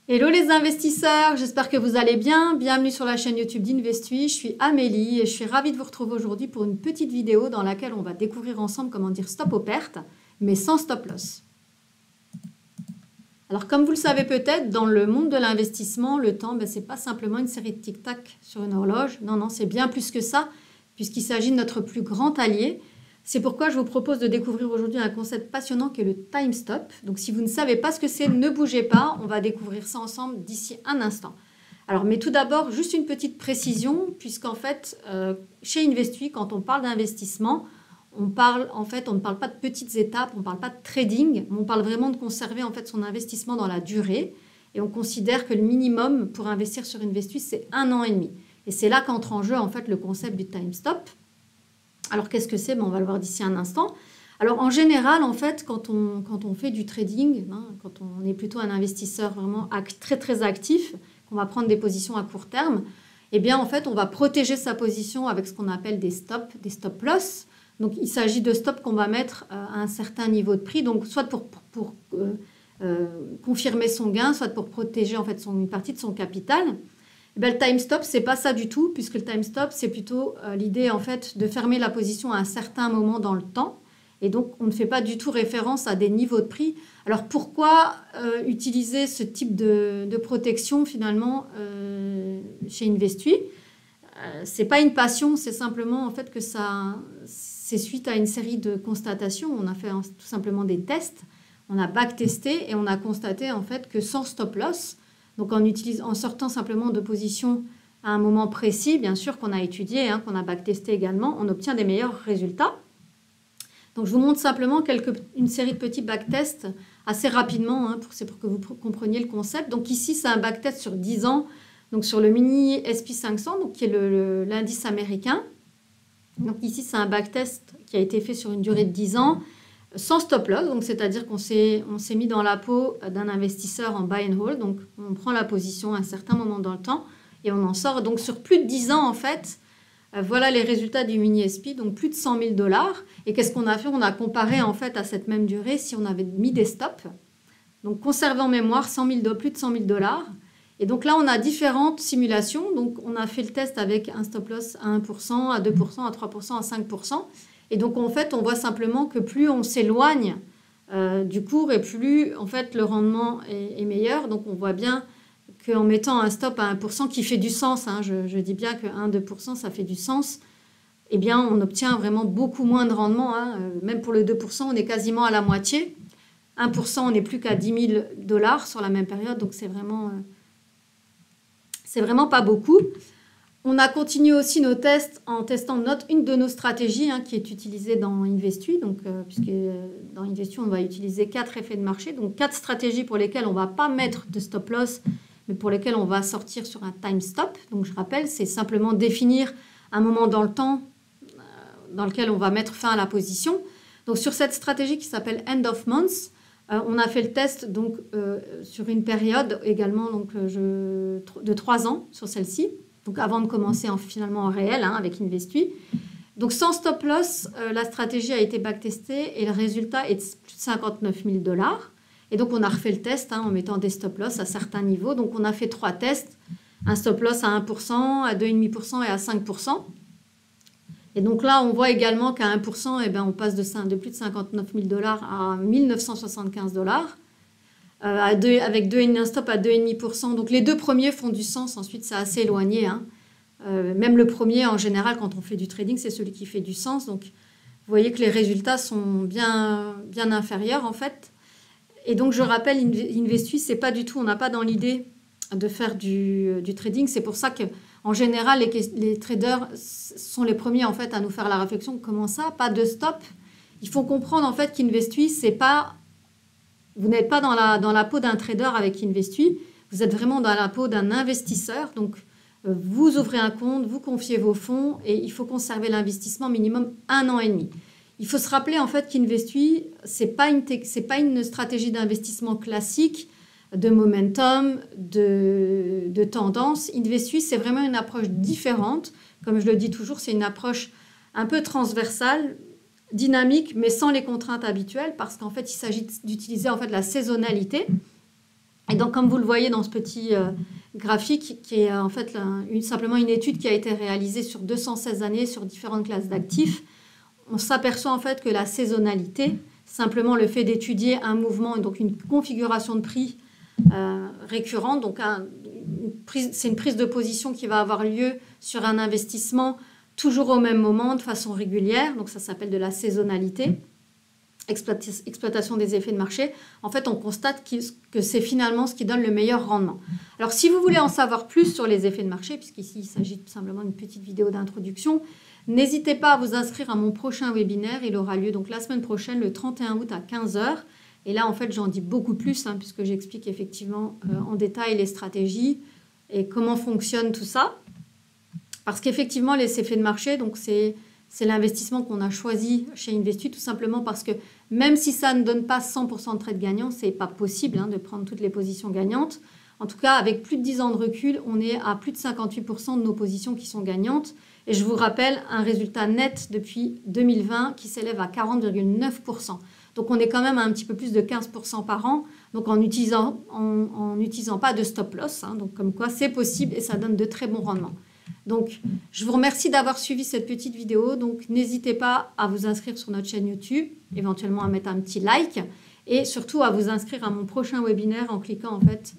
Hello les investisseurs, j'espère que vous allez bien. Bienvenue sur la chaîne YouTube d'Investui. Je suis Amélie et je suis ravie de vous retrouver aujourd'hui pour une petite vidéo dans laquelle on va découvrir ensemble comment dire stop aux pertes, mais sans stop loss. Alors comme vous le savez peut-être, dans le monde de l'investissement, le temps, ce n'est pas simplement une série de tic-tac sur une horloge. Non, c'est bien plus que ça, puisqu'il s'agit de notre plus grand allié. C'est pourquoi je vous propose de découvrir aujourd'hui un concept passionnant qui est le time stop. Donc si vous ne savez pas ce que c'est, ne bougez pas, on va découvrir ça ensemble d'ici un instant. Alors, mais tout d'abord, juste une petite précision, puisqu'en fait, chez Investui, quand on parle d'investissement, on ne parle pas de petites étapes, on ne parle pas de trading, mais on parle vraiment de conserver en fait son investissement dans la durée. Et on considère que le minimum pour investir sur Investui, c'est 1 an et demi. Et c'est là qu'entre en jeu en fait le concept du time stop. Alors, qu'est-ce que c'est? On va le voir d'ici un instant. Alors, en général, en fait, quand on fait du trading, quand on est plutôt un investisseur vraiment très, très actif, qu'on va prendre des positions à court terme, eh bien, en fait, on va protéger sa position avec ce qu'on appelle des stop loss. Donc, il s'agit de stops qu'on va mettre à un certain niveau de prix, donc soit pour confirmer son gain, soit pour protéger en fait une partie de son capital. Le time stop, c'est pas ça du tout, puisque le time stop, c'est plutôt l'idée en fait de fermer la position à un certain moment dans le temps. Et donc, on ne fait pas du tout référence à des niveaux de prix. Alors, pourquoi utiliser ce type de protection finalement chez Investui? C'est pas une passion, c'est simplement en fait que c'est suite à une série de constatations. On a fait tout simplement des tests, on a backtesté et on a constaté en fait que sans stop loss, donc en sortant simplement de position à un moment précis, bien sûr qu'on a étudié, qu'on a backtesté également, on obtient des meilleurs résultats. Donc je vous montre simplement une série de petits backtests assez rapidement, pour que vous compreniez le concept. Donc ici c'est un backtest sur 10 ans, donc sur le mini SP500, donc qui est l'indice américain. Donc ici c'est un backtest qui a été fait sur une durée de 10 ans, sans stop loss, donc c'est-à-dire qu'on s'est mis dans la peau d'un investisseur en buy and hold, donc on prend la position à un certain moment dans le temps et on en sort. Donc sur plus de 10 ans en fait, voilà les résultats du mini SP, donc plus de 100 000 $. Et qu'est-ce qu'on a fait? On a comparé en fait à cette même durée si on avait mis des stops. Donc conservé en mémoire plus de 100 000 $. Et donc là on a différentes simulations. Donc on a fait le test avec un stop loss à 1%, à 2%, à 3%, à 5%. Et donc, en fait, on voit simplement que plus on s'éloigne du cours et plus, en fait, le rendement est meilleur. Donc, on voit bien qu'en mettant un stop à 1% qui fait du sens, je dis bien que 1-2%, ça fait du sens, eh bien, on obtient vraiment beaucoup moins de rendement. Même pour le 2%, on est quasiment à la moitié. 1%, on n'est plus qu'à 10 000 $ sur la même période. Donc, c'est vraiment pas beaucoup. On a continué aussi nos tests en testant une de nos stratégies qui est utilisée dans Investui. Donc, puisque dans Investui, on va utiliser 4 effets de marché. Donc, 4 stratégies pour lesquelles on ne va pas mettre de stop loss, mais pour lesquelles on va sortir sur un time stop. Donc, je rappelle, c'est simplement définir un moment dans le temps dans lequel on va mettre fin à la position. Donc, sur cette stratégie qui s'appelle End of Month, on a fait le test donc, sur une période également de 3 ans sur celle-ci. Donc avant de commencer finalement en réel avec Investui. Donc sans stop loss, la stratégie a été backtestée et le résultat est de plus de 59 000 $. Et donc on a refait le test en mettant des stop loss à certains niveaux. Donc on a fait 3 tests, un stop loss à 1%, à 2,5% et à 5%. Et donc là on voit également qu'à 1%, on passe de plus de 59 000 $ à 1 975 $. Avec un stop à 2,5%. Donc les deux premiers font du sens, ensuite c'est assez éloigné. Même le premier, en général, quand on fait du trading, c'est celui qui fait du sens. Donc vous voyez que les résultats sont bien inférieurs en fait. Et donc je rappelle, Investui, c'est pas du tout, on n'a pas dans l'idée de faire du trading. C'est pour ça qu'en général, les traders sont les premiers en fait à nous faire la réflexion. Comment ça? Pas de stop? Il faut comprendre en fait qu'Investui, c'est pas... Vous n'êtes pas dans la peau d'un trader avec Investui, vous êtes vraiment dans la peau d'un investisseur. Donc, vous ouvrez un compte, vous confiez vos fonds et il faut conserver l'investissement minimum 1 an et demi. Il faut se rappeler en fait qu'Investui, ce n'est pas une stratégie d'investissement classique, de momentum, de tendance. Investui, c'est vraiment une approche différente. Comme je le dis toujours, c'est une approche un peu transversale, dynamique, mais sans les contraintes habituelles, parce qu'en fait, il s'agit d'utiliser en fait la saisonnalité. Et donc, comme vous le voyez dans ce petit graphique, qui est en fait simplement une étude qui a été réalisée sur 216 années sur différentes classes d'actifs, on s'aperçoit en fait que la saisonnalité, simplement le fait d'étudier un mouvement, donc une configuration de prix récurrente, donc c'est une prise de position qui va avoir lieu sur un investissement toujours au même moment, de façon régulière, donc ça s'appelle de la saisonnalité, exploitation des effets de marché. En fait, on constate que c'est finalement ce qui donne le meilleur rendement. Alors, si vous voulez en savoir plus sur les effets de marché, puisqu'ici, il s'agit tout simplement d'une petite vidéo d'introduction, n'hésitez pas à vous inscrire à mon prochain webinaire. Il aura lieu donc la semaine prochaine, le 31 août à 15 h. Et là, en fait, j'en dis beaucoup plus, puisque j'explique effectivement en détail les stratégies et comment fonctionne tout ça. Parce qu'effectivement, les effets de marché, donc c'est l'investissement qu'on a choisi chez Investu, tout simplement parce que même si ça ne donne pas 100% de trades gagnants, ce n'est pas possible de prendre toutes les positions gagnantes. En tout cas, avec plus de 10 ans de recul, on est à plus de 58% de nos positions qui sont gagnantes. Et je vous rappelle un résultat net depuis 2020 qui s'élève à 40,9%. Donc, on est quand même à un petit peu plus de 15% par an. Donc, en n'utilisant pas de stop loss. Donc, comme quoi, c'est possible et ça donne de très bons rendements. Donc, je vous remercie d'avoir suivi cette petite vidéo. Donc, n'hésitez pas à vous inscrire sur notre chaîne YouTube, éventuellement à mettre un petit like et surtout à vous inscrire à mon prochain webinaire en cliquant en fait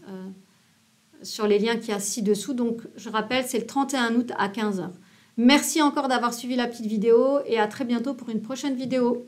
sur les liens qu'il y a ci-dessous. Donc, je rappelle, c'est le 31 août à 15 h. Merci encore d'avoir suivi la petite vidéo et à très bientôt pour une prochaine vidéo.